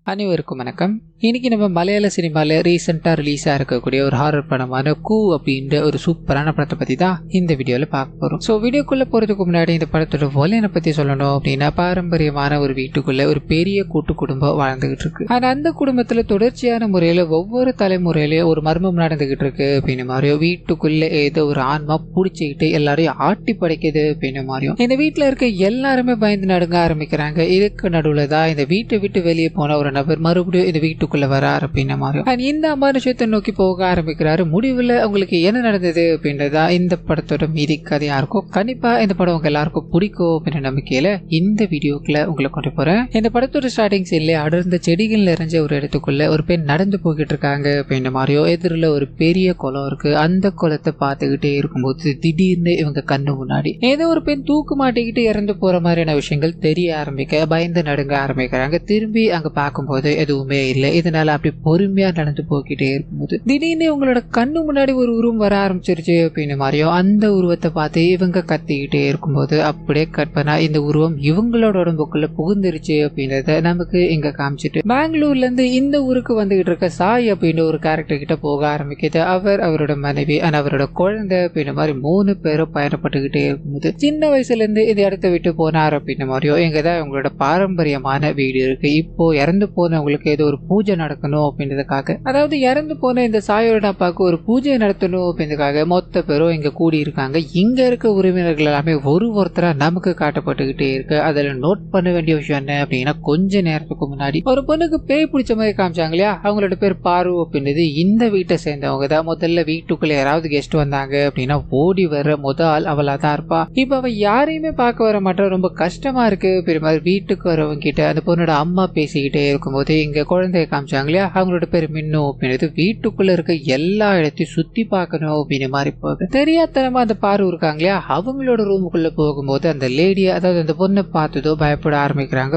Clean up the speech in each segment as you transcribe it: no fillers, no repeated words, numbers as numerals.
அனைவருக்கும் வணக்கம். இன்னைக்கு நம்ம மலையாள சினிமால ரீசெண்டா ரிலீஸா இருக்கக்கூடிய ஒரு ஹாரர் படமான கூ அப்படின்ற ஒரு சூப்பரான படத்தை பத்தி தான் இந்த வீடியோல பார்க்க போறோம். ஸோ வீடியோக்குள்ள போறதுக்கு முன்னாடி இந்த படத்தோட வலினை பத்தி சொல்லணும் அப்படின்னா, பாரம்பரியமான ஒரு வீட்டுக்குள்ள ஒரு பெரிய கூட்டு குடும்பம் வாழ்ந்துகிட்டு இருக்கு. ஆனா அந்த குடும்பத்துல தொடர்ச்சியான முறையில ஒவ்வொரு தலைமுறையிலயும் ஒரு மர்மம் நடந்துகிட்டு இருக்கு அப்படின்னு மாதிரியும், வீட்டுக்குள்ள ஏதோ ஒரு ஆன்மா புடிச்சுக்கிட்டு எல்லாரையும் ஆட்டி படைக்குது அப்படின்னு மாதிரியும், இந்த வீட்டுல இருக்க எல்லாருமே பயந்து நடுங்க ஆரம்பிக்கிறாங்க. இதுக்கு நடுவுல தான் இந்த வீட்டை விட்டு வெளியே போன ஒரு நபர் மறுபடியும் இந்த வீட்டுக்குள்ள வரார் அப்படின்ற மாதிரி இந்த அமானுஷத்தை நோக்கி போக ஆரம்பிக்கிறாரு. முடிவுல உங்களுக்கு என்ன நடந்தது அப்படின்றதா இந்த படத்தோட மீதி கதையா இருக்கும். கண்டிப்பா இந்த படம் உங்க எல்லாருக்கும் பிடிக்கும் அப்படின்ற நம்பிக்கையில இந்த வீடியோக்குள்ள உங்களை கொண்டு போறேன். இந்த படத்தோட ஸ்டார்டிங் சீன்ல அடர்ந்த செடிகள் நிறைஞ்ச ஒரு இடத்துக்குள்ள ஒரு பெண் நடந்து போய்கிட்டு இருக்காங்க அப்படின்ற மாதிரியோ, எதிரில ஒரு பெரிய குளம் இருக்கு. அந்த குளத்தை பார்த்துக்கிட்டே இருக்கும்போது திடீர்னு இவங்க கண்ணு முன்னாடி ஏதோ ஒரு பெண் தூக்கு மாட்டிக்கிட்டு இறந்து போற மாதிரியான விஷயங்கள் தெரிய ஆரம்பிக்க பயந்து நடுங்க ஆரம்பிக்கிறாங்க. திரும்பி அங்க பார்க்கும்போது எதுவுமே இல்லை. இதனால அப்படி பொறுமையா நடந்து போய்கிட்டே இருக்கும்போது திடீர்னு உங்களோட கண்ணு முன்னாடி ஒரு உருவம் வர ஆரம்பிச்சிருச்சு அப்படின்னு மாதிரியோ, அந்த உருவத்தை பார்த்து இவங்க கத்திக்கிட்டே இருக்கும்போது அப்படியே கற்பனா இந்த உருவம் இவங்களோட உடம்புக்குள்ள புகுந்துருச்சு அப்படின்றத நமக்கு இங்க காமிச்சிட்டு, பெங்களூர்ல இருந்து இந்த ஊருக்கு வந்துகிட்டு இருக்க சாய் அப்படின்ற ஒரு கேரக்டர் கிட்ட போக ஆரம்பிக்குது. அவரோட மனைவி அவரோட குழந்தை அப்படின்ற மாதிரி 3 பேரும் பயணப்பட்டுக்கிட்டே இருக்கும்போது, சின்ன வயசுல இருந்து இந்த இடத்த விட்டு போனார் அப்படின்ற மாதிரியோ, எங்கதான் இவங்களோட பாரம்பரியமான வீடு இருக்கு. இப்போ இறந்து போனவங்களுக்கு ஏதோ ஒரு பூஜை நடக்கணும் அப்படின்றதுக்காக, அதாவது இறந்து போன இந்த சாயோட அப்பாவுக்கு ஒரு பூஜை நடத்தணும் அப்படின்றதுக்காக மொத்த பேரும் இங்க கூடி இருக்காங்க. இங்க இருக்க உறவினர்கள் எல்லாமே ஒருத்தரா நமக்கு காட்டப்பட்டுக்கிட்டே இருக்கு. அதுல நோட் பண்ண வேண்டிய விஷயம் என்ன அப்படின்னா, கொஞ்ச நேரத்துக்கு முன்னாடி ஒரு பொண்ணுக்கு பேய் பிடிச்ச மாதிரி காமிச்சாங்க இல்லையா, அவங்களோட பேர் பாரு அப்படின்றது இந்த வீட்டை சேர்ந்தவங்க தான். முதல்ல வீட்டுக்குள்ள யாராவது கெஸ்ட் வந்தாங்க அப்படின்னா ஓடி வர முதல் அவளா தான் இருப்பா. இப்ப அவ யாரையுமே பார்க்க வர மாட்டா. ரொம்ப கஷ்டமா இருக்கு. பெருமாள் வீட்டுக்கு வரவங்க கிட்ட அந்த பொண்ணோட அம்மா பேசிக்கிட்டே இருக்கும்போது இங்க குழந்தைய காமிச்சாங்க இல்லையா, அவங்களோட பேர் மின்னு அப்படின்றது. வீட்டுக்குள்ள இருக்க எல்லா இடத்தையும் சுத்தி பார்க்கணும் அப்படின்னு மாதிரி போகுது. தெரியாதனமா அந்த பாரு இருக்காங்க இல்லையா, அவங்களோட ரூமுக்குள்ள போகும்போது அந்த லேடிய, அதாவது அந்த பொண்ணை பார்த்ததோ பயப்பட ஆரம்பிக்கிறாங்க.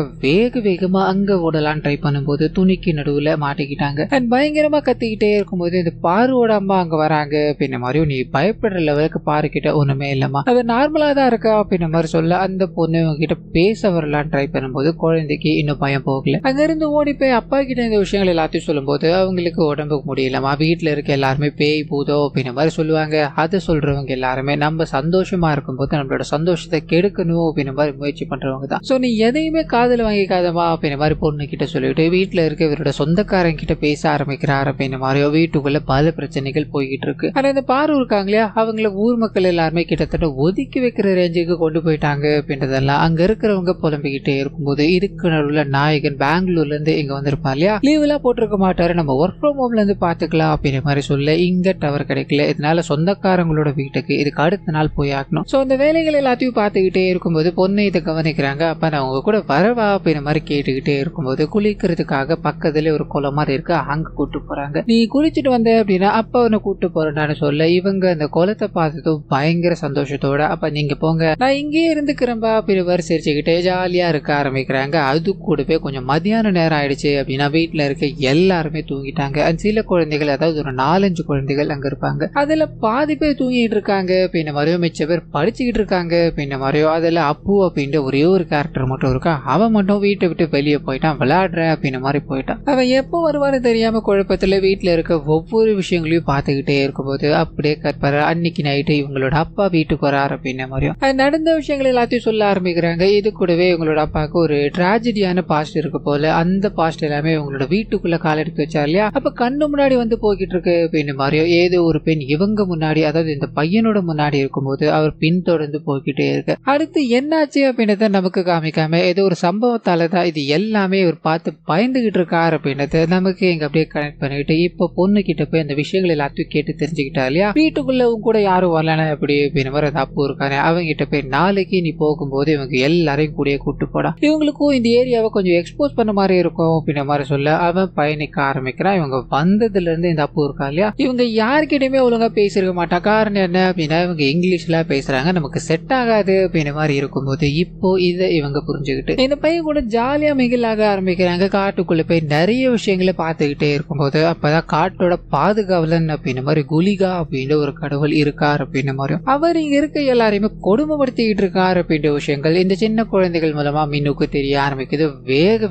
வேகமா அங்க ஓடலாம் ட்ரை பண்ணும்போது துணிக்கு நடுவுல மாட்டிக்கிட்டாங்க. அண்ட் பயங்கரமா கத்திக்கிட்டே இருக்கும்போது இந்த பாருவோட அம்மா அங்க வராங்க அப்படின்ன மாதிரியும், நீ பயப்படுற லெவலுக்கு பாரு கிட்ட ஒண்ணுமே இல்லமா, அவ நார்மலா தான் இருக்கா அப்படின்ன மாதிரி சொல்ல, அந்த பொண்ணு கிட்ட பேச வரலாம் ட்ரை பண்ணும்போது குழந்தைக்கு இன்னும் பயம் போகல. அங்க இருந்து ஓடி போய் அப்பா கிட்ட இந்த விஷயங்கள் எல்லாத்தையும் சொல்லும்போது அவங்களுக்கு உடம்புக்கு முடியலமா, வீட்டுல இருக்க எல்லாருமே பேய் பூதோ அப்படின்ற மாதிரி சொல்லுவாங்க. அதை சொல்றவங்க எல்லாருமே நம்ம சந்தோஷமா இருக்கும்போது நம்மளோட சந்தோஷத்தை கெடுக்கணும் அப்படின்ற மாதிரி முயற்சி பண்றவங்க தான். சோ நீ எதையுமே காதல வாங்கிக்காதமா அப்படின்ற மாதிரி பொண்ணு கிட்ட சொல்லிட்டு வீட்டுல இருக்க இவரோட சொந்தக்காரங்க கிட்ட பேச ஆரம்பிக்கிறார் அப்படின்ற மாதிரியோ, வீட்டுக்குள்ள பல பிரச்சனைகள் போய்கிட்டு இருக்கு. ஆனா இந்த பாரு இருக்காங்க இல்லையா, அவங்கள ஊர் மக்கள் எல்லாருமே கிட்டத்தட்ட ஒதுக்கி வைக்கிற ரேஞ்சுக்கு கொண்டு போயிட்டாங்க அப்படின்றதெல்லாம் அங்க இருக்கிறவங்க புலம்பிக்கிட்டே இருக்கும்போது, இதுக்கு நடுவுல நாயகன் பெங்களூர்ல இருந்து இங்க வந்திருப்பா இல்லையா, லீவ் எல்லாம் போட்டிருக்க மாட்டாரு, நம்ம ஒர்க் ஃப்ரம் ஹோம்ல இருந்து பாத்துக்கலாம் அப்படின்ற மாதிரி சொல்ல, இங்க டவர் கிடைக்கல. இதனால சொந்தக்காரங்களோட வீட்டுக்கு இதுக்கு அடுத்த நாள் போய் ஆகணும். சோ அந்த வேலைகள் எல்லாத்தையும் பார்த்துக்கிட்டே இருக்கும்போது பொண்ணு இதை கவனிக்கிறாங்க. அப்ப நான் உங்க கூட வரவா அப்படின்ற மாதிரி கேட்டுக்கிட்டே இருக்கும்போது, குளிக்கிறதுக்காக பக்கத்துல ஒரு குளம் மாதிரி இருக்கு, அங்க கூட்டு போறாங்க. நீ குளிச்சுட்டு வந்த அப்படின்னா அப்ப அவனை கூட்டு போறேன்னு சொல்ல, இவங்க அந்த குளத்தை பார்த்ததும் பயங்கர சந்தோஷத்தோட, அப்ப நீங்க போங்க, நான் இங்கேயே இருந்துக்கிறேன்பா அப்படின்னு மாதிரி சிரிச்சுக்கிட்டே ஜாலியா இருக்க ஆரம்பிக்கிறாங்க. அது கூடவே கொஞ்சம் மதியான நேரம் ஆயிடுச்சு அப்படின்னா வீட்டுல இருக்க எல்லாருமே தூங்கிட்டாங்க. சில குழந்தைகள், அதாவது ஒரு 4-5 குழந்தைகள் அங்க இருப்பாங்க. அதுல பாதி பேர் தூங்கிட்டு இருக்காங்க அப்படின்ன மாதிரியோ, மிச்ச பேர் படிச்சுக்கிட்டு இருக்காங்க அப்படின்ன மாதிரியோ. அதுல அப்பு அப்படின்ற ஒரே ஒரு கேரக்டர் மட்டும் இருக்கான். அவன் மட்டும் வீட்டை விட்டு வெளியே போயிட்டான், விளையாடுறேன் அப்படின்ன மாதிரி போயிட்டான். அவன் எப்போ வருவான்னு தெரியாம குழப்பத்துல வீட்டுல இருக்க ஒவ்வொரு விஷயங்களையும் பார்த்துக்கிட்டே இருக்கும்போது அப்படியே கற்பற அன்னைக்கு நைட்டு இவங்களோட அப்பா வீட்டுக்கு வராரு அப்படின்ன மாதிரியும் நடந்த விஷயங்கள் எல்லாத்தையும் சொல்ல ஆரம்பிக்கிறாங்க. இது கூடவே இவங்களோட அப்பாவுக்கு ஒரு டிராஜடியான பாஸ்ட் இருக்கு போல. அந்த பாஸ்ட் எல்லாமே இவங்களோட வீட்டுக்குள்ள கால் எடுத்து வச்சா இல்லையா, அப்ப கண்ணு முன்னாடி வந்து போய்கிட்டு இருக்கு அப்படின்னு மாதிரியோ, ஏதோ ஒரு பெண் இவங்க முன்னாடி, அதாவது இந்த பையனோட முன்னாடி இருக்கும்போது அவர் பின்தொடர்ந்து போய்கிட்டே இருக்கு. அடுத்து என்னாச்சு அப்படின்றத நமக்கு காமிக்காம ஏதோ ஒரு சம்பவத்தாலதான் இது எல்லாமே இவர் பார்த்து பயந்துகிட்டு இருக்காரு அப்படின்றத நமக்கு இங்க அப்படியே கனெக்ட் பண்ணிட்டு, இப்ப பொண்ணு கிட்ட போய் அந்த விஷயங்கள் எல்லாத்தையும் கேட்டு தெரிஞ்சுக்கிட்டா இல்லையா, வீட்டுக்குள்ள கூட யாரும் வரலன்னா எப்படி அப்படின்னு மாதிரி அந்த அப்பு இருக்காரு. அவங்க கிட்ட போய் நாளைக்கு நீ போகும்போது இவங்க எல்லாரையும் கூடிய கூட்டு போடா, இவங்களுக்கும் இந்த ஏரியாவை கொஞ்சம் எக்ஸ்போஸ் பண்ண மாதிரி இருக்கும் அப்படின்ற மாதிரி சொல்ல, அவன் பயணிக்க ஆரம்பிக்கிறான். இவங்க வந்ததுல இருந்து இந்த அப்பு இருக்கா இல்லையா, இவங்க யாருக்கிட்டயுமே ஒழுங்கா பேசிருக்க மாட்டா. காரணம் என்ன அப்படின்னா இவங்க இங்கிலீஷ்ல பேசுறாங்க, நமக்கு செட் ஆகாது அப்படின்ற மாதிரி இருக்கும்போது இப்போ இதை இவங்க புரிஞ்சுக்கிட்டு இந்த பையன் கூட ஜாலியா மிகிலாக ஆரம்பிக்கிறாங்க. காட்டுக்குள்ள போய் நிறைய விஷயங்களை பார்த்துக்கிட்டே இருக்கும்போது அப்பதான் காட்டோட பாதுகாவலன் அப்படின்ற மாதிரி குலிகா அப்படின்ற ஒரு கடவுள் இருக்கார் அப்படின்ற மாதிரியும் அவர் இங்க இருக்க எல்லாரையுமே கொடுமைப்படுத்திக்கிட்டு இருக்காரு அப்படின்ற விஷயங்கள் இந்த சின்ன குழந்தைகள் மூலமா மீனுக்கு தெரிய ஆரம்பிக்குது.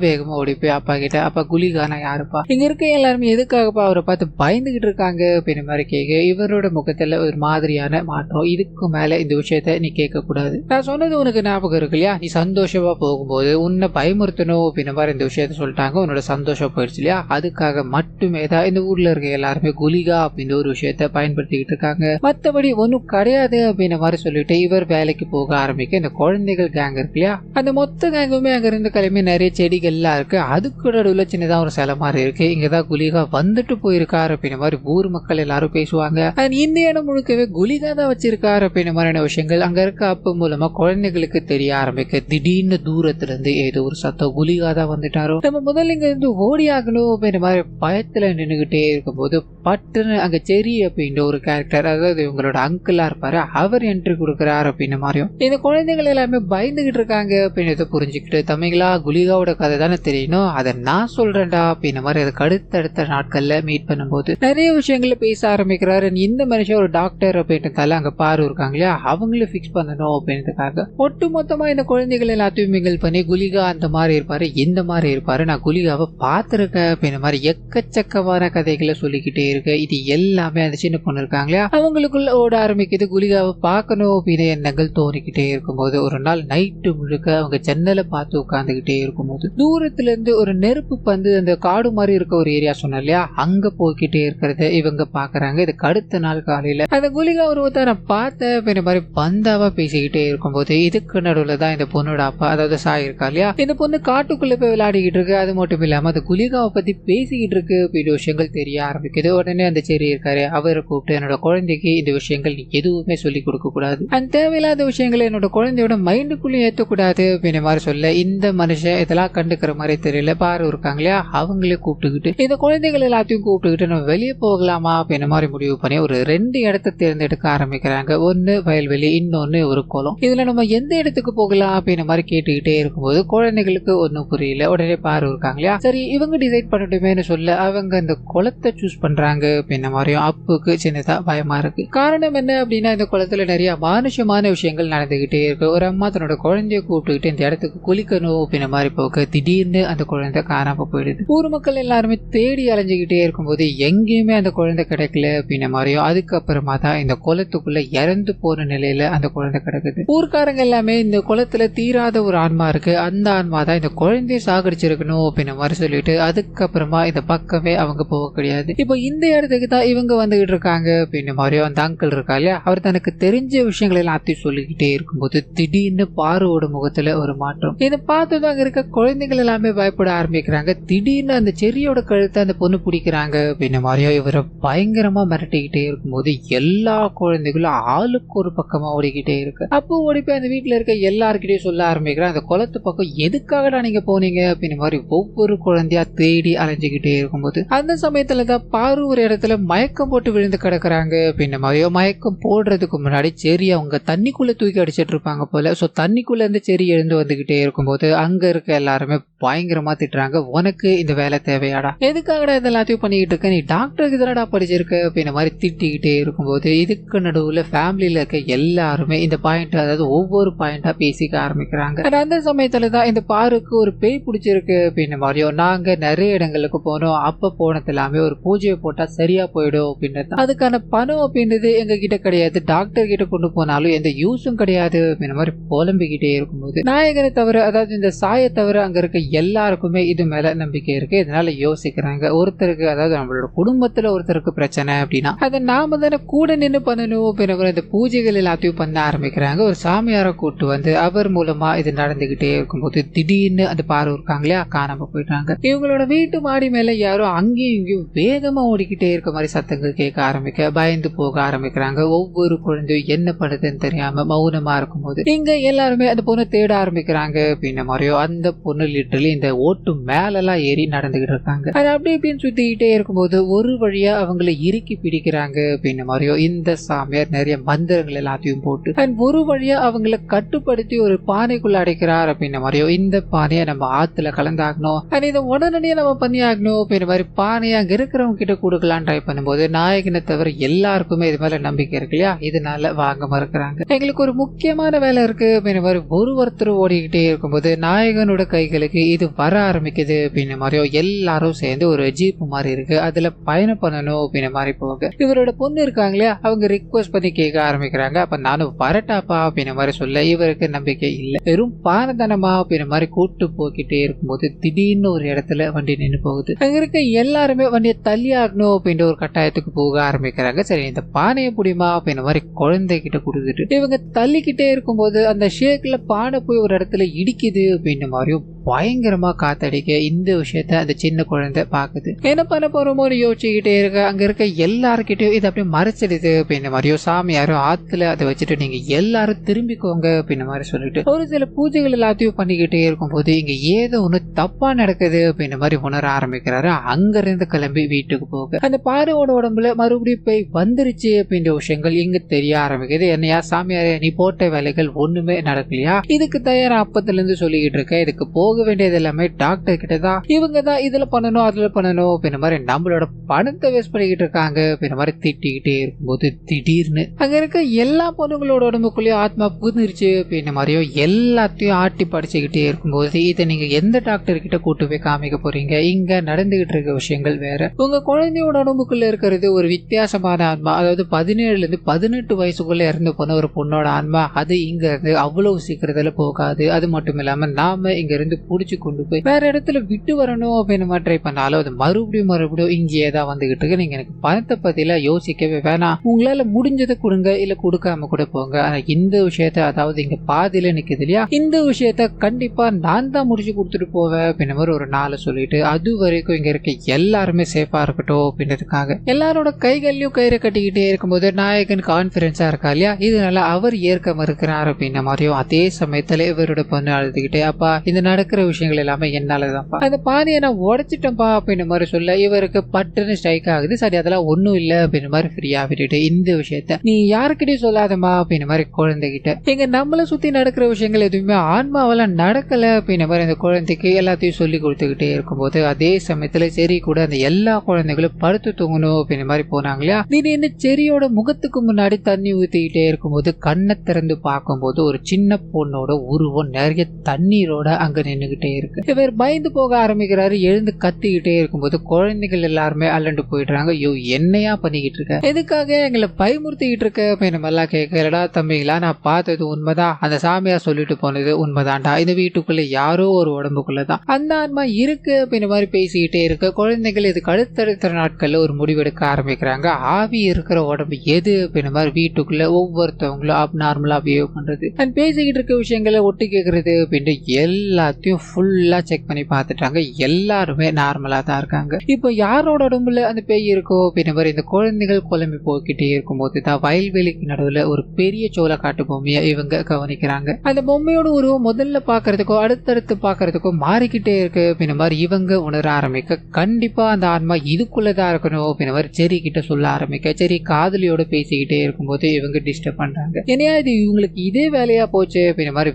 வேகமா ஓடி போய் அப்பா கிட்ட, அப்பா குலிகானா யாருப்பா, இங்க இருக்க எல்லாருமே எதுக்காகப்பா அவரை பார்த்து பயந்துகிட்டு இருக்காங்க அப்படின்ற மாதிரி கேட்க இவரோட முகத்துல ஒரு மாதிரியான மாற்றம். இதுக்கு மேல இந்த விஷயத்த நீ கேட்க கூடாது, நான் சொன்னது உனக்கு ஞாபகம் இருக்கு இல்லையா, நீ சந்தோஷமா போகும்போது உன்னை பயமுறுத்தணும் அப்படின்ற மாதிரி இந்த விஷயத்த சொல்லிட்டாங்க. உன்னோட சந்தோஷம் போயிடுச்சு இல்லையா, அதுக்காக மட்டுமே தான் இந்த ஊர்ல இருக்க எல்லாருமே குலிகா அப்படின்ற ஒரு விஷயத்த பயன்படுத்திக்கிட்டு இருக்காங்க, மற்றபடி ஒன்னும் கிடையாது அப்படின்ற மாதிரி சொல்லிட்டு இவர் வேலைக்கு போக ஆரம்பிக்க இந்த குழந்தைகள் கேங் இருக்கு இல்லையா, அந்த மொத்த கேங்குமே அங்க இருந்து கிளம்பி நிறைய செடிகள்லாம் இருக்கு. அதுக்கு நடுவுல சின்னதா ஒரு சிலை மாதிரி இருக்கு, இங்கதான் குலிகா வந்துட்டு போயிருக்காரு அப்படின்ற மாதிரி ஊர் மக்கள் எல்லாரும் பேசுவாங்க. இந்த இடம் முழுக்கவே குலிகா தான் வச்சிருக்காரு அப்படின்ற மாதிரியான விஷயங்கள் அங்க இருக்க அப்பு மூலமா குழந்தைகளுக்கு தெரிய ஆரம்பிக்க திடீர்னு தூரத்துல இருந்து ஏதோ ஒரு சத்தம், குலிகா தான் வந்துட்டாரோ, நம்ம முதல்ல இங்க இருந்து ஓடி ஆகணும் அப்படின்ற மாதிரி பயத்துல நின்றுகிட்டே இருக்கும்போது பட்டுன்னு அங்க செரி அப்படின்ற ஒரு கேரக்டர், அதாவது இவங்களோட அங்கிளா இருப்பாரு, அவர் என்ட்ரி கொடுக்கிறாரு அப்படின்ற மாதிரியும் இந்த குழந்தைகள் எல்லாமே பயந்துகிட்டு இருக்காங்க அப்படின்னு புரிஞ்சுக்கிட்டு, தம்பிங்களா குலிகாவோட கதை தானே தெரியணும், அதை நான் சொல்றேன்டா அப்படின்ற மாதிரி அதுக்கு அடுத்தடுத்த நாட்கள்ல மீட் பண்ணும்போது நிறைய விஷயங்கள பேச ஆரம்பிக்கிறாரு. இந்த மனுஷன் ஒரு டாக்டர் அப்படின்றதால அங்க பாரு இருக்காங்க இல்லையா, அவங்களும் பிக்ஸ் பண்ணணும் அப்படின்றதுக்காக ஒட்டு மொத்தமா இந்த குழந்தைகள் எல்லாத்தையும் மிங்கல் பண்ணி குலிகா அந்த மாதிரி இருப்பாரு, இந்த மாதிரி இருப்பாரு, நான் குலிகாவை பார்த்திருக்கேன் அப்படின்ற மாதிரி எக்கச்சக்கமான கதைகளை சொல்லிக்கிட்டே இருக்கு. இது எல்லாமே அந்த சின்ன பொண்ணு இருக்காங்களா அவங்களுக்குள்ள ஓட ஆரம்பிக்குது. குலிகாவை பார்க்கணும் அப்படின்னு எண்ணங்கள் தோணிக்கிட்டே இருக்கும்போது ஒரு நாள் நைட்டு முழுக்க அவங்க ஜன்னலை பார்த்து உட்காந்துக்கிட்டே இருக்கும்போது தூரத்துல இருந்து ஒரு நெருப்பு பந்து அந்த காடு மாதிரி இருக்க ஒரு ஏரியா சொன்ன இல்லையா, அங்க போய்கிட்டே இருக்கிறத இவங்க பாக்குறாங்க. இதுக்கு அடுத்த நாள் காலையில அந்த குலிகா உருவத்தை நான் பார்த்தேன் அப்படின்ற மாதிரி பந்தாவா பேசிக்கிட்டே இருக்கும்போது இதுக்கு நடுவுல தான் இந்த பொண்ணோட அப்பா, அதாவது சாய் இருக்கா இல்லையா, இந்த பொண்ணு காட்டுக்குள்ள போய் விளையாடிக்கிட்டு இருக்கு. அது மட்டும் இல்லாம அந்த குலிகாவை பத்தி பேசிக்கிட்டு இருக்கு அப்படின்ற விஷயங்கள் தெரிய ஆரம்பிக்குது. உடனே அந்த செரி இருக்காரு, அவரை கூப்பிட்டு என்னோட குழந்தைக்கு இந்த விஷயங்கள் நீ எதுவுமே சொல்லி கொடுக்க கூடாது, அந்த தேவையில்லாத விஷயங்களை என்னோட குழந்தையோட மைண்டுக்குள்ளே ஏற்றக்கூடாது அப்படின்ற மாதிரி சொல்ல இந்த மனுஷன் இதெல்லாம் கண்டுக்கிற மாதிரி தெரியல. பாரு இருக்காங்க இல்லையா, அவங்களே கூப்பிட்டுக்கிட்டு இந்த குழந்தைகள் எல்லாத்தையும் கூப்பிட்டுக்கிட்டு நம்ம வெளியே போகலாமா அப்படின்ற மாதிரி முடிவு பண்ணி ஒரு 2 இடத்தை தேர்ந்தெடுக்க ஆரம்பிக்கிறாங்க. ஒன்னு வயல்வெளி, இன்னொன்னு ஒரு குளம். இதுல நம்ம எந்த இடத்துக்கு போகலாம் அப்படின்ற மாதிரி கேட்டுக்கிட்டே இருக்கும்போது குழந்தைகளுக்கு ஒன்னும் புரியல. உடனே பாரு இருக்காங்க இல்லையா, சரி இவங்க டிசைட் பண்ணட்டுமேனு சொல்ல அவங்க இந்த குளத்தை சூஸ் பண்றாங்க அப்படின்ற மாதிரியும் அப்புக்கு சின்னதா பயமா இருக்கு. காரணம் என்ன அப்படின்னா இந்த குளத்துல நிறைய மானுஷமான விஷயங்கள் நடந்துகிட்டே இருக்கு. ஒரு அம்மா தன்னோட குழந்தைய கூப்பிட்டுக்கிட்டு இந்த இடத்துக்கு குளிக்கணும் அப்படின்ற மாதிரி போக திடீர்னு அந்த குழந்தை காணாம போயிடுது. ஊர் மக்கள் எல்லாருமே தேடி அலைஞ்சுக்கிட்டே இருக்கும்போது எங்கேயுமே அந்த குழந்தை கிடைக்கல அப்படின்ற மாதிரியும் அதுக்கப்புறமா தான் இந்த குளத்துக்குள்ள இறந்து போன நிலையில அந்த குழந்தை கிடக்குது. ஊர்க்காரங்க எல்லாமே இந்த குளத்துல தீராத ஒரு ஆன்மா இருக்கு, அந்த ஆன்மா தான் இந்த குழந்தைய சாகடிச்சிருக்கணும் அப்படின்ற மாதிரி சொல்லிட்டு அதுக்கப்புறமா இந்த பக்கமே அவங்க போக கிடையாது. இப்போ இந்த இடத்துக்கு தான் இவங்க வந்துகிட்டு இருக்காங்க அப்படின்ற மாதிரியும் அந்த அங்கிள் இருக்கா இல்லையா, அவர் தனக்கு தெரிஞ்ச விஷயங்கள் எல்லாத்தையும் சொல்லிக்கிட்டே இருக்கும்போது திடீர்னு பாருவோட முகத்துல ஒரு மாற்றம். இதை பார்த்துதான் அங்க இருக்க குழந்தைகள் எல்லாமே பயப்பட ஆரம்பிக்கிறாங்க. திடீர்னு அந்த செரியோட கழுத்தை அந்த பொண்ணு பிடிக்கிறாங்க அப்படின்ற மாதிரியும் இவரை பயங்கரமா மிரட்டிக்கிட்டே இருக்கும்போது எல்லா குழந்தைகளும் ஆளுக்கு ஒரு பக்கமா ஓடிக்கிட்டே இருக்கு. அப்போ ஓடி போய் அந்த வீட்டுல இருக்க எல்லாருக்கிட்டையும் சொல்ல ஆரம்பிக்கிறேன், அந்த குளத்து பக்கம் எதுக்காகடா நீங்க போனீங்க அப்படின்ற மாதிரி ஒவ்வொரு குழந்தையா தேடி அலைஞ்சுக்கிட்டே இருக்கும்போது அந்த சமயத்துலதான் பாரு ஒரு இடத்துல மயக்கம் போட்டு விழுந்து கிடக்குறாங்க அப்படின்ற மாதிரியோ, மயக்கம் போடுறதுக்கு முன்னாடி செரி அவங்க தண்ணிக்குள்ள தூக்கி அடிச்சிட்டு இருப்பாங்க போல. சோ தண்ணிக்குள்ள இருந்து செரி எழுந்து வந்துகிட்டே இருக்கும்போது அங்க இருக்க எல்லாருமே பயங்கரமா திட்டுறாங்க, உனக்கு இந்த வேலை தேவையாடா, எதுக்காகடா இதெல்லாத்தையும் பண்ணிக்கிட்டு இருக்க, நீ டாக்டருக்கு தானடா படிச்சிருக்க அப்படின்ற மாதிரி திட்டிக்கிட்டே இருக்கும்போது இதுக்கு நடுவுல ஃபேமிலியில இருக்க எல்லாருமே இந்த பாயிண்ட், அதாவது ஒவ்வொரு பாயிண்டா பேசிக்க ஆரம்பிக்கிறாங்க. அந்த சமயத்துலதான் இந்த பாருக்கு ஒரு பேய் பிடிச்சிருக்கு அப்படின்ற மாதிரியோ, நாங்க நிறைய இடங்களுக்கு போனோம், அப்ப போனது எல்லாமே ஒரு பூஜையை போட்டா சரியா போயிடும் அப்படின்றது, அதுக்கான பணம் அப்படின்றது எங்க கிட்ட கிடையாது, டாக்டர் கிட்ட கொண்டு போனாலும் எந்த யூஸும் கிடையாது அப்படின்ற மாதிரி புலம்பிக்கிட்டே இருக்கும்போது நாயகனை தவிர, அதாவது இந்த சாயை தவிர அங்க இருக்க எல்லாருக்குமே இது மேல நம்பிக்கை இருக்கு. இதனால யோசிக்கிறாங்க, ஒருத்தருக்கு, அதாவது நம்மளோட குடும்பத்துல ஒருத்தருக்கு பிரச்சனை அப்படின்னா அதை நாம தானே கூட நின்று பண்ணணும் அப்படின்ற இந்த பூஜைகள் எல்லாத்தையும் பண்ண ஆரம்பிக்கிறாங்க. ஒரு சாமியாரை கூட்டு வந்து அவர் மூலமா இது நடந்துகிட்டே இருக்கும்போது திடீர்னு அந்த பாரு இருக்காங்களே காணாம போயிட்டாங்க. இவங்களோட வீட்டு மாடி மேல யாரோ அங்கேயும் இங்கேயும் வேகமா ஓடிக்கிட்டே இருக்க மாதிரி சத்தங்கள் கேட்க ஆரம்பிக்க பயந்து போக ஆரம்பிக்கிறாங்க. ஒவ்வொரு குழந்தையும் என்ன பண்ணுதுன்னு தெரியாம மௌனமா இருக்கும்போது இங்க எல்லாருமே அந்த பொண்ணை தேட ஆரம்பிக்கிறாங்க அப்படின்ற மாதிரியோ, அந்த பொண்ணு லிட்டரலி இந்த ஓட்டு மேலெல்லாம் ஏறி தேடி நடந்துகிட்டு இருக்காங்க. அது அப்படி இப்படின்னு சுத்திக்கிட்டே இருக்கும்போது ஒரு வழியா அவங்களை இறுக்கி பிடிக்கிறாங்க அப்படின்ன மாதிரியோ இந்த சாமியார் நிறைய மந்திரங்கள் எல்லாத்தையும் போட்டு ஒரு வழியா அவங்களை கட்டுப்படுத்தி ஒரு பானைக்குள்ள அடைக்கிறார் அப்படின்ன மாதிரியோ இந்த பானையை நம்ம ஆத்துல கலந்தாகணும் இதை உடனடியே நம்ம பண்ணி ஆகணும் அப்படின்ற மாதிரி பானையை அங்க இருக்கிறவங்க கிட்ட கொடுக்கலாம் ட்ரை பண்ணும்போது நாயகனை தவிர எல்லாருக்குமே இது மேல நம்பிக்கை இருக்கு இல்லையா, இதனால வாங்க மறுக்கிறாங்க. எங்களுக்கு ஒரு முக்கியமான வேலை இருக்கு அப்படின்ற மாதிரி ஒருத்தர் ஓடிக்கிட்டே இருக்கும்போது நாயகனோட கைகளுக்கு இது வர ஆரம்பிக்குது அப்படின்ன மாதிரியோ எல்லாரும் சேர்ந்து ஒரு ஜீப் மாதிரி இருக்கு அதுல பயணம் பண்ணணும் அப்படின்ன மாதிரி போக இவரோட பொண்ணு இருக்காங்களே அவங்க ரிக்வெஸ்ட் பண்ணி கேட்க ஆரம்பிக்கிறாங்க. அப்ப நானும் வரட்டாப்பா அப்படின்ன மாதிரி சொல்ல இவருக்கு நம்பிக்கை இல்ல, வெறும் பானதனமா அப்படின்ன மாதிரி கூட்டு போக்கிட்டே இருக்கும்போது திடீர்னு ஒரு இடத்துல வண்டி நின்று போகுது. அங்க இருக்க எல்லாருமே வண்டியை தள்ளி ஆகணும் அப்படின்ற ஒரு கட்டாயத்துக்கு போக ஆரம்பிக்கிறாங்க. சரி இந்த பானையை புடிமா அப்படின்ன மாதிரி குழந்தைகிட்ட கொடுத்துட்டு இவங்க தள்ளிக்கிட்டே இருக்கும்போது அந்த ஷேக்ல பானை போய் ஒரு இடத்துல இடிக்குது அப்படின்ற மாதிரியும் பயங்கரமா காத்தடிக்க இந்த விஷயத்த அந்த சின்ன குழந்தை பாக்குது. என்ன பண்ண போறோமோ யோசிச்சுக்கிட்டே இருக்க அங்க இருக்க எல்லாருக்கிட்டையும் இது அப்படியே மறைச்சிடுது அப்படின்ற மாதிரியோ சாமியாரும் ஆத்துல அதை வச்சுட்டு நீங்க எல்லாரும் திரும்பிக்கோங்க அப்படின்ற மாதிரி சொல்லிட்டு ஒரு சில பூஜைகள் எல்லாத்தையும் பண்ணிக்கிட்டே இருக்கும் போது இங்க ஏதோ ஒண்ணு தப்பா நடக்குது அப்படின்ற மாதிரி உணர ஆரம்பிக்கிறாரு. அங்க இருந்து கிளம்பி வீட்டுக்கு போக அந்த பாறையோட உடம்புல மறுபடியும் போய் வந்துருச்சு அப்படின்ற விஷயங்கள் இங்க தெரிய ஆரம்பிக்குது. என்னையா சாமியாரே நீ போட்ட வேலைகள் ஒண்ணுமே நடக்கலையா, இதுக்கு தயாரா அப்பத்துல இருந்து சொல்லிக்கிட்டு இருக்க, இதுக்கு போக வேண்டியது எல்லாமே டாக்டர் கிட்ட தான், இவங்க தான் இதுல பண்ணணும் அதுல பண்ணணும் அப்படின்ற மாதிரி நம்மளோட பணத்தை வேஸ்ட் பண்ணிக்கிட்டு இருக்காங்க அப்படின்ற மாதிரி திட்டிக்கிட்டே இருக்கும்போது திடீர்னு அங்க இருக்க எல்லா பொண்ணுங்களோட உடம்புக்குள்ளேயும் ஆத்மா புகுந்துருச்சு அப்படின்ற மாதிரியோ எல்லாத்தையும் ஆட்டி படிச்சுக்கிட்டே இருக்கும்போது இதை நீங்க எந்த டாக்டர் கிட்ட கூட்டு போய் காமிக்க போறீங்க, இங்க நடந்துகிட்டு இருக்க விஷயங்கள் வேற, உங்க குழந்தையோட உடம்புக்குள்ள இருக்கிறது ஒரு வித்தியாசமான ஆன்மா, அதாவது 17 இருந்து 18 வயசுக்குள்ள இறந்து போன ஒரு பொண்ணோட ஆன்மா, அது இங்க இருந்து அவ்வளவு சீக்கிரத்துல போகாது. அது மட்டும் இல்லாம நாம இங்க இருந்து புடிச்சு கொண்டு போய் வேற இடத்துல விட்டு வரணும் அப்படின்னு மாதிரி ட்ரை பண்ணாலும் அது மறுபடியும் இங்கேயே தான் வந்துகிட்டு இருக்கு. நீங்க எனக்கு பணத்தை பத்தில யோசிக்கவே வேணாம், உங்களால முடிஞ்சதை கொடுங்க இல்ல கொடுக்காம கூட போங்க, ஆனா இந்த விஷயத்த அதாவது இங்க பாதியில நிக்குது இல்லையா இந்த விஷயத்த கண்டிப்பா நான் தான் முடிச்சு கொடுத்துட்டு போவேன் அப்படின்ற மாதிரி ஒரு நாளை சொல்லிட்டு அது வரைக்கும் இங்க இருக்க எல்லாருமே சேஃபா இருக்கட்டும் அப்படின்றதுக்காக எல்லாரோட கைகள்லயும் கயிறை கட்டிக்கிட்டே இருக்கும்போது நாயகன் கான்பிடன்ஸா இருக்கா இல்லையா, இதனால அவர் ஏற்க மறுக்கிறார் அப்படின்ற மாதிரியும் அதே சமயத்துல இவரோட பொண்ணு அழுதுகிட்டே அப்பா இந்த நடக்கிற விஷயங்கள் எல்லாமே என்னாலதான்ப்பா, அந்த பானையை நான் உடைச்சிட்டேன்ப்பா அப்படின்ற மாதிரி சொல்ல இவருக்கு பட்டுன்னு ஸ்ட்ரைக் ஆகுது. சரி அதெல்லாம் ஒண்ணும் இல்ல அப்படின்ற மாதிரி ஃப்ரீயா விட்டுட்டு இந்த விஷயத்த நீ யாருக்கிட்டையும் சொல்லாதமா அப்படின்ற மாதிரி குழந்தைகிட்ட எங்க நம்மள சுத்தி நடக்கிற விஷயங்கள் எதுவுமே ஆன்மாவெல்லாம் நடக்கல அப்படின்ற மாதிரி அந்த குழந்தைக்கு எல்லாத்தையும் சொல்லி கொடுத்துக்கிட்டே இருக்கும்போது அதே சமயத்துல செரி கூட அந்த எல்லா குழந்தைகளும் படுத்து தூங்கணும் அப்படின்ற மாதிரி போனாங்க இல்லையா, திடீர்னு செரியோட முகத்துக்கு முன்னாடி தண்ணி ஊத்திக்கிட்டே இருக்கும்போது கண்ணை திறந்து பார்க்கும்போது ஒரு சின்ன பொண்ணோட உருவம் நிறைய தண்ணீரோட அங்க நின்னுகிட்டே இருக்கு. இவர் பயந்து போக ஆரம்பிக்கிறாரு. எழுந்து கத்திக்கிட்டே இருக்கும்போது குழந்தைகள் எல்லாருமே அலண்டு போயிடுறாங்க. ஐயோ என்னையா பண்ணிக்கிட்டு இருக்க, எதுக்காக எங்களை பயமுறுத்திக்கிட்டு இருக்க அப்படின்னு எல்லாம் கேட்கலடா தம்பிங்களா, நான் பார்த்தது உண்மைதான், அந்த சாமியா சொல்லிட்டு போனது உண்மைதான்டா, இந்த வீட்டுக்குள்ள யாரோ ஒரு உடம்புக்குள்ளதான் அந்த ஆன்மா இருக்கு அப்படின்னு மாதிரி பேசிக்கிட்டே இருக்க குழந்தைகள் இதுக்கு அடுத்தடுத்த நாட்கள்ல ஒரு முடிவெடுக்க ஆரம்பிக்கிறாங்க. ஆவி இருக்கிற உடம்பு எது அப்படின்னு மாதிரி வீட்டுக்குள்ள ஒவ்வொருத்தவங்களும் அப்நார்மலா பிஹேவ் பண்றது அண்ட் பேசிக்கிட்டு இருக்க விஷயங்களை ஒட்டு கேட்கறது அப்படின்ட்டு எல்லாத்தையும் ஃபுல்லா செக் பண்ணி பார்த்துட்டாங்க. எல்லாருமே நார்மலா தான் இருக்காங்க. இப்போ யாரோட உடம்புல அந்த பேய் இருக்கோ அப்படின்ற மாதிரி இந்த குழந்தைகள் குழம்பி போய்கிட்டே இருக்கும்போது தான் வயல்வெளிக்கு நடுவில் ஒரு பெரிய சோள காட்டு பொம்மையை இவங்க கவனிக்கிறாங்க. அந்த பொம்மையோட உருவம் முதல்ல பாக்குறதுக்கோ அடுத்தடுத்து பாக்குறதுக்கோ மாறிக்கிட்டே இருக்கு அப்படின்ற மாதிரி இவங்க உணர ஆரம்பிக்க கண்டிப்பா அந்த ஆன்மா இதுக்குள்ளதான் இருக்கணும் அப்படின்ற மாதிரி செரி கிட்ட சொல்ல ஆரம்பிக்க செரி காதலியோட பேசிக்கிட்டே இருக்கும்போது இவங்க டிஸ்டர்ப் பண்றாங்க. ஏன்னா இது இவங்களுக்கு இதே வேலையா போச்சு அப்படின்ற மாதிரி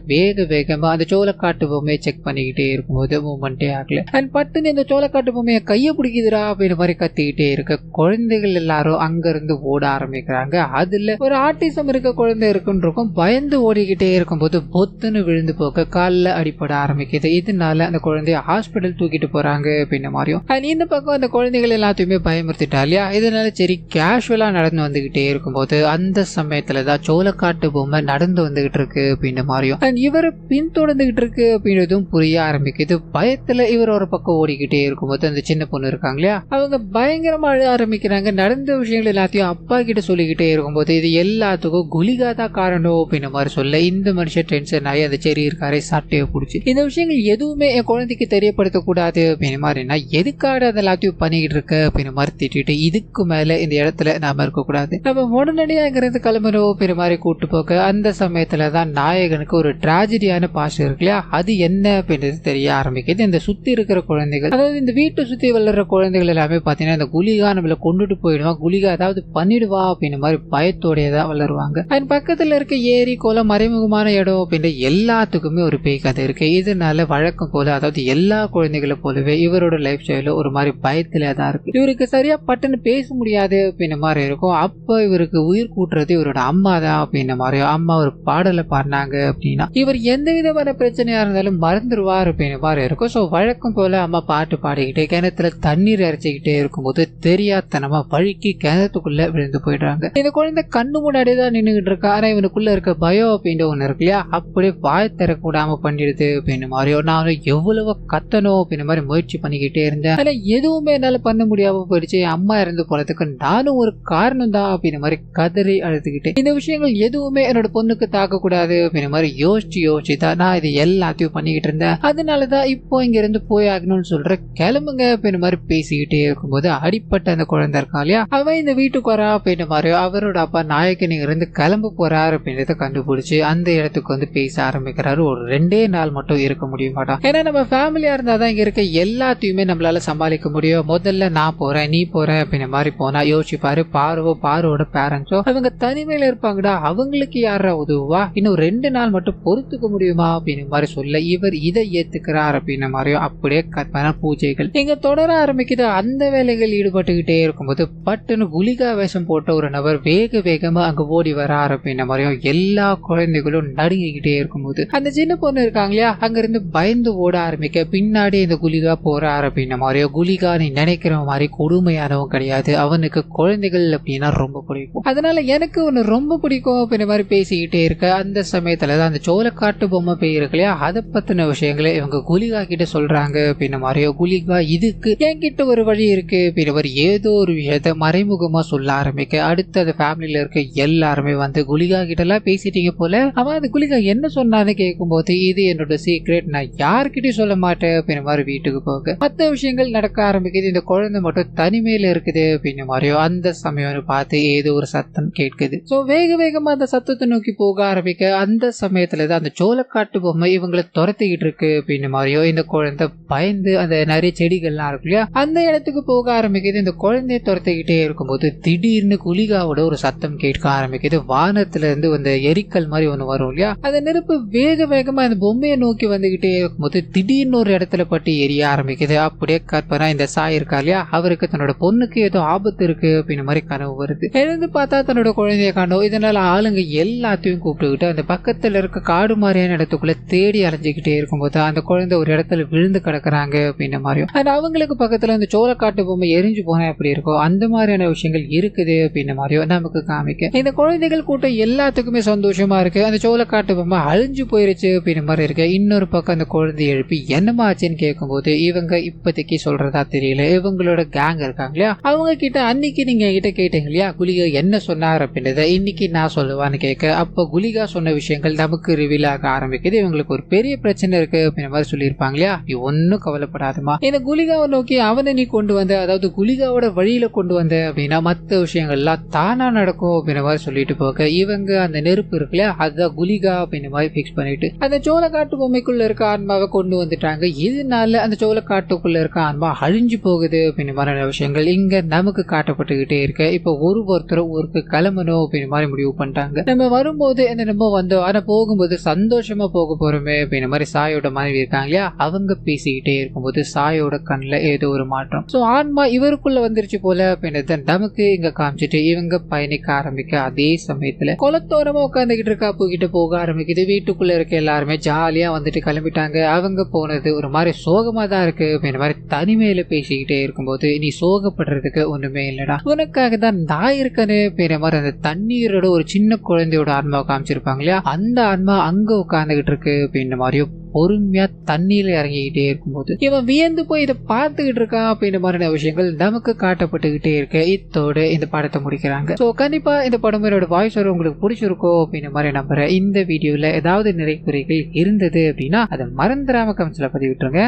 வேகமா அந்த சோளக்காட்டு பொம்மையை செக் பண்ணிக்கிட்டே இருக்கும்போது மூமெண்டே ஆகல. அண்ட் பட்டுன்னு இந்த சோளக்காட்டு பொம்மையை கையை பிடிக்குதுரா அப்படின்ற மாதிரி கத்திக்கிட்டே இருக்க குழந்தைகள் எல்லாரும் அங்க இருந்து ஓட ஆரம்பிக்கிறாங்க. அதுல ஒரு ஆட்டிசம் இருக்க குழந்தை இருக்குன்னு பயந்து ஓடிக்கிட்டே இருக்கும்போது பொத்துன்னு விழுந்து போக காலில் அடிப்பட ஆரம்பிக்குது. இதனால அந்த குழந்தைய ஹாஸ்பிட்டல் தூக்கிட்டு போறாங்க அப்படின்ற மாதிரியும் அண்ட் இந்த பக்கம் அந்த குழந்தைகள் எல்லாத்தையுமே பயமுறுத்திட்டா இல்லையா, இதனால சரி கேஷுவலா நடந்து வந்துகிட்டே இருக்கும்போது அந்த சமயத்துலதான் சோளக்காட்டு பொம்மை நடந்து வந்துகிட்டு இருக்கு அப்படின்ற மாதிரியும் அண்ட் இவரை பின்தொடர்ந்துகிட்டு இருக்கு அப்படின்றதும் புரிய ஆரம்பிக்குது. பயத்துல இவர் ஒரு பக்கம் ஓடிக்கிட்டே இருக்கும்போது அந்த சின்ன பொண்ணு இருக்காங்க இல்லையா அவங்க பயங்கரமா அழ ஆரம்பிக்கிறாங்க. நடந்த விஷயங்கள் எல்லாத்தையும் அப்பா கிட்ட சொல்லிக்கிட்டே இருக்கும்போது இது எல்லாத்துக்கும் குலிகாதா காரணம் அப்படின்ற மாதிரி சொல்ல இந்த மனுஷன் டென்ஷன் ஆகி அந்த செரி இருக்காரே சட்டையை பிடிச்சி இந்த விஷயங்கள் எதுவுமே என் குழந்தைக்கு தெரியப்படுத்தக்கூடாது அப்படின்ற மாதிரி நான் எதுக்காக அது எல்லாத்தையும் பண்ணிக்கிட்டு இருக்க அப்படின்ற மாதிரி திட்டிட்டு இதுக்கு மேல இந்த இடத்துல நாம இருக்கக்கூடாது, நம்ம உடனடியாங்கிறது கிளம்புறோம் அப்படின்ற மாதிரி கூட்டு போக அந்த சமயத்துலதான் நாயகனுக்கு ஒரு டிராஜடியான பாஷை இருக்கு இல்லையா, அது என்ன அப்படின்றது தெரிய ஆரம்பிக்குது. இந்த சுத்தி இருக்கிற குழந்தைகள், அதாவது இந்த வீட்டை சுத்தி வளர்ற குழந்தைகள் எல்லாமே பாத்தீங்கன்னா இந்த குலிகா நம்மள கொண்டுட்டு போயிடுவா, குலிகா ஏதாவது பண்ணிடுவா அப்படின்ற மாதிரி பயத்தோடையதான் வளருவாங்க. அதன் பக்கத்துல இருக்க ஏரி குளம் மறைமுகமான இடம் அப்படின்ற எல்லாத்துக்குமே ஒரு பேய் கதை இருக்கு. இதனால வழக்கம் போல, அதாவது எல்லா குழந்தைகளை போலவே இவரோட லைஃப் ஸ்டைல ஒரு மாதிரி பயத்திலே தான் இருக்கு. இவருக்கு சரியா பட்டுன்னு பேச முடியாது அப்படின்ற மாதிரி இருக்கும். அப்ப இவருக்கு உயிர் கூட்டுறது இவரோட அம்மா தான் அப்படின்ற மாதிரி. அம்மா ஒரு பாடலை பாடினாங்க அப்படின்னா இவர் எந்த விதமான பிரச்சனையா இருந்தாலும் மறந்துடுவார் அப்படின்ற மாதிரி இருக்கும். ஸோ வழக்கம் போல அம்மா பாட்டு பாடிக்கிட்டு கிணத்துல தண்ணீர் இறைச்சிக்கிட்டே இருக்கும்போது தெரியாதனமா வழுக்கி கிணத்துக்குள்ள விழுந்து போயிடுறாங்க. இந்த குழந்தை கண்ணு முன்னாடியே தான் நின்றுகிட்டு இருக்கா. ஆனா இவனுக்குள்ள இருக்க பயம் அப்படின்ற ஒண்ணு இருக்கு இல்லையா, அப்படியே வாய் தரக்கூடாம பண்ணிடுது அப்படின்னு மாதிரியோ. நான் எவ்வளவு கத்தணும் அப்படின்ற மாதிரி முயற்சி பண்ணிக்கிட்டே இருந்தேன். ஆனா எதுவுமே என்னால பண்ண முடியாம போயிடுச்சு. அம்மா இறந்து போறதுக்கு நானும் ஒரு காரணம் தான் அப்படின்ற மாதிரி கதறி அழுதுகிட்டேன். இந்த விஷயங்கள் எதுவுமே என்னோட பொண்ணுக்கு தாக்க கூடாது அப்படின்ற மாதிரி யோசிச்சு தான் நான் இது எல்லாத்தையும் பண்ணிக்கிட்டு இருந்தேன். அதனாலதான் இப்போ இங்க இருந்து போய் ஆகணும்னு சொல்ற, கிளம்புங்க அப்படின்ற மாதிரி பேசிக்கிட்டே இருக்கும்போது அடிப்பட்ட அந்த குழந்தை இருக்கா இல்லையா, அவன் இந்த வீட்டுக்கு வரா அப்படின்ற மாதிரி அவரோட அப்பா நாயக்கன் இங்க இருந்து கிளம்ப போறாரு அப்படின்றத கண்டுபிடிச்சு அந்த இடத்துக்கு வந்து பேச ஆரம்பிக்கிறாரு. ஒரு 2 நாள் மட்டும் இருக்க முடிய மாட்டான். ஏன்னா நம்ம ஃபேமிலியா இருந்தாதான் இங்க இருக்க எல்லாத்தையுமே நம்மளால சமாளிக்க முடியும். முதல்ல நான் போறேன் நீ போற அப்படின்ற மாதிரி போனா யோசிப்பாரு. பாரோட பேரண்ட்ஸோ அவங்க தனிமையில இருப்பாங்கடா, அவங்களுக்கு யாரா உதவுவா, இன்னும் 2 நாள் மட்டும் பொறுத்துக்க முடியுமா அப்படின்னு மாதிரி சொல்ல இவர் இதை ஏத்துக்கிறார் அப்படின்ற மாதிரியும் அப்படியே கற்பனை பூஜைகள் இங்க தொடர ஆரம்பிக்குது. அந்த வேலைகள் ஈடுபட்டுக்கிட்டே இருக்கும்போது பட்டுன்னு குலிகா வேஷம் போட்ட ஒரு நபர் வேகமா அங்க ஓடி வரார் அப்படின்ற மாதிரியும் எல்லா குழந்தைகளும் நடுங்கிக்கிட்டே இருக்கும்போது அந்த சின்ன பொண்ணு இருக்காங்க இல்லையா, அங்க இருந்து பயந்து ஓட ஆரம்பிக்க பின்னாடி இந்த குலிகா போறார் அப்படின்ற மாதிரியோ. குலிகா நீ நினைக்கிற மாதிரி கொடுமையானவன் கிடையாது, அவனுக்கு குழந்தைகள் அப்படின்னா ரொம்ப பிடிக்கும், அதனால எனக்கு ஒன்னு ரொம்ப பிடிக்கும் அப்படின்ற மாதிரி பேசிக்கிட்டே இருக்க அந்த சமயத்துலதான் அந்த சோளக்காட்டு பொம்மை பேய் இருக்கு இல்லையா, அதை பத்தின விஷயங்களை இவங்க குலிகா கிட்ட சொல்றாங்க அப்படின்ற மாதிரியோ. குலிகா இதுக்கு என்கிட்ட ஒரு வழி இருக்கு அப்படின்ற மாதிரி ஏதோ ஒரு விஷயத்த மறைமுகமா சொல்ல ஆரம்பிக்க அடுத்து அந்த ஃபேமிலியில இருக்க எல்லாருமே வந்து குலிகா கிட்ட எல்லாம் பேசிட்டீங்க போல, அவன் அந்த குலிகா என்ன சொன்னான்னு கேட்கும் போது இது என்னோட சீக்ரெட், நான் யார்கிட்டயும் சொல்ல மாட்டேன் அப்படின்ற மாதிரி வீட்டுக்கு போக மற்ற விஷயங்கள் நடக்க ஆரம்பிக்குது. இந்த குழந்தை மட்டும் தனிமையில இருக்குது அப்படின்ற மாதிரியோ. அந்த சமயம் பார்த்து ஏதோ ஒரு சத்தம் கேட்குது. சோ வேகமா அந்த சத்தத்தை நோக்கி போக ஆரம்பிக்க அந்த சமயத்துலதான் அந்த சோளக்காட்டு பொம்மை இவங்களை துரத்திக்கிட்டு இருக்கு அப்படின்ற மாதிரியோ. இந்த குழந்தை பயந்து அந்த நிறைய செடிகள்லாம் இருக்கு இல்லையா, அந்த இடத்துக்கு போக ஆரம்பிக்குது. இந்த குழந்தைய துரத்திக்கிட்டே இருக்கும்போது திடீர்னு குலிகாவோட ஒரு சத்தம் கேட்க ஆரம்பிக்குது. வானத்துல இருந்து அந்த எரிக்கல் மாதிரி ஒண்ணு வரும் இல்லையா, அந்த நெருப்பு வேகமா அந்த பொம்மையை நோக்கி வந்துகிட்டே இருக்கும்போது திடீர்னு ஒரு இடத்துல பட்டு எரிய ஆரம்பிக்குது. அப்படியே கற்பனா இந்த சாய் இருக்கா இல்லையா, அவருக்கு தன்னோட பொண்ணுக்கு ஏதோ ஆபத்து இருக்கு அப்படின்ற மாதிரி கனவு வருது. எழுந்து பார்த்தா தன்னோட குழந்தைய காணோம். இதனால ஆளுங்க எல்லாத்தையும் கூப்பிட்டுக்கிட்டு அந்த பக்கத்துல இருக்க காடு மாதிரியான இடத்துக்குள்ள தேடி அலைஞ்சுக்கிட்டே இருக்கும்போது அந்த குழந்தை ஒரு இடத்துல விழுந்து கிடக்குறாங்க அப்படின்ற மாதிரியும். அவங்களுக்கு பக்கத்துல அந்த சோளக்காட்டு பொம்மை எரிஞ்சு போனா எப்படி இருக்கும் அந்த மாதிரியான விஷயங்கள் இருக்குது அப்படின்ற மாதிரியும் நமக்கு காமிக்க இந்த குழந்தைகள் கூட்டம் எல்லாத்துக்குமே சந்தோஷமா இருக்கு. அந்த சோளக்காட்டு பொம்மை அழிஞ்சு போயிருச்சு அப்படின்ற மாதிரி இருக்கு. இன்னொரு பக்கம் அந்த குழந்தை எழுப்பி என்னமா ஆச்சுன்னு கேட்கும்போது இவங்க இப்போதைக்கு சொல்றதா தெரியல. இவங்களோட கேங் இருக்காங்க இல்லையா, அவங்க கிட்ட அன்னைக்கு நீங்க என்கிட்ட கேட்டீங்க இல்லையா குலிகா என்ன சொன்னார் அப்படின்றத, இன்னைக்கு நான் சொல்லுவான்னு கேட்க அப்ப குலிகா சொன்ன விஷயங்கள் நமக்கு ரிவீல் ஆக ஆரம்பிக்குது. இவங்களுக்கு ஒரு பெரிய பிரச்சனை இருக்கு அப்படின்ற மாதிரி சொல்லியிருப்பாங்க இல்லையா, நீ ஒன்னும் கவலைப்படாதமா, இந்த குலிகாவை நோக்கி அவனை நீ கொண்டு வந்த, அதாவது குலிகாவோட வழியில கொண்டு வந்த அப்படின்னா மற்ற விஷயங்கள்லாம் தானா நடக்கும் அப்படின்ற மாதிரி சொல்லிட்டு போக இவங்க அந்த நெருப்பு இருக்குல்ல அதுதான் குலிகா அப்படின்ற மாதிரி பிக்ஸ் பண்ணிட்டு அந்த சோளக்காட்டு பொம்மைக்குள்ள இருக்க ஆன்மாவை கொண்டு வந்துட்டாங்க. இதனால அந்த சோளக்காட்டுக்குள்ள இருக்க ஆன்மா அழிஞ்சு போகுது அப்படின்ற மாதிரி விஷயங்கள் இங்க நமக்கு காட்டப்பட்டுக்கிட்டே இருக்கு. இப்போ ஒருத்தரும் ஊருக்கு கிளம்பணும் அப்படின்ற மாதிரி முடிவு பண்ணிட்டாங்க. நம்ம வரும்போது நம்ம வந்தோம், ஆனா போகும்போது சந்தோஷமா போக போறோமே அப்படின்ற மாதிரி சாயோட மனைவி இருக்காங்க இல்லையா, அவங்க பேசிக்கிட்டே இருக்கும்போது சாயோட கண்ணுல ஏதோ ஒரு மாற்றம். சோ ஆன்மா இவருக்குள்ள வந்துருச்சு போல அப்படின்றத நமக்கு இங்க காமிச்சிட்டு இவங்க பயணிக்க ஆரம்பிக்க அதே சமயத்துல குளத்தோரமா உட்காந்துக்கிட்டு இருக்கா போகிட்ட போக ஆரம்பிக்குது. வீட்டுக்குள்ள இருக்க எல்லாருமே ஜாலியா வந்துட்டு கிளம்பிட்டாங்க. அவங்க போனது ஒரு மாதிரி சோகமா தான் இருக்கு அப்படின்ற மாதிரி தனிமையில பேசிக்கிட்டே இருக்கும்போது நீ சோகப்படுறதுக்கு ஒண்ணுமே இல்லடா, உனக்காக தான் நான் இருக்கனே அப்படின்ற மாதிரி அந்த தண்ணீரோட ஒரு சின்ன குழந்தையோட ஆன்மாவை காமிச்சிருப்பாங்க இல்லையா, அந்த ஆன்மா அங்க உட்காந்துக்கிட்டு இருக்கு அப்படின்ற மாதிரியும் பொறுமையா தண்ணீர்ல இறங்கிக்கிட்டே இருக்கும்போது இவன் வியந்து போய் இதை பார்த்துக்கிட்டு இருக்கான் அப்படின்ற மாதிரியான விஷயங்கள் நமக்கு காட்டப்பட்டுக்கிட்டே இருக்கு. இத்தோட இந்த படத்தை முடிக்கிறாங்க. சோ கண்டிப்பா இந்த படம் வாய்ஸ் வர உங்களுக்கு பிடிச்சிருக்கோம் அப்படின்ற மாதிரி நம்புறேன். இந்த வீடியோல ஏதாவது நிறை குறைகள் இருந்தது அப்படின்னா அதை மறந்துடாம கமெண்ட்ஸ்ல பதிவிட்டுருங்க.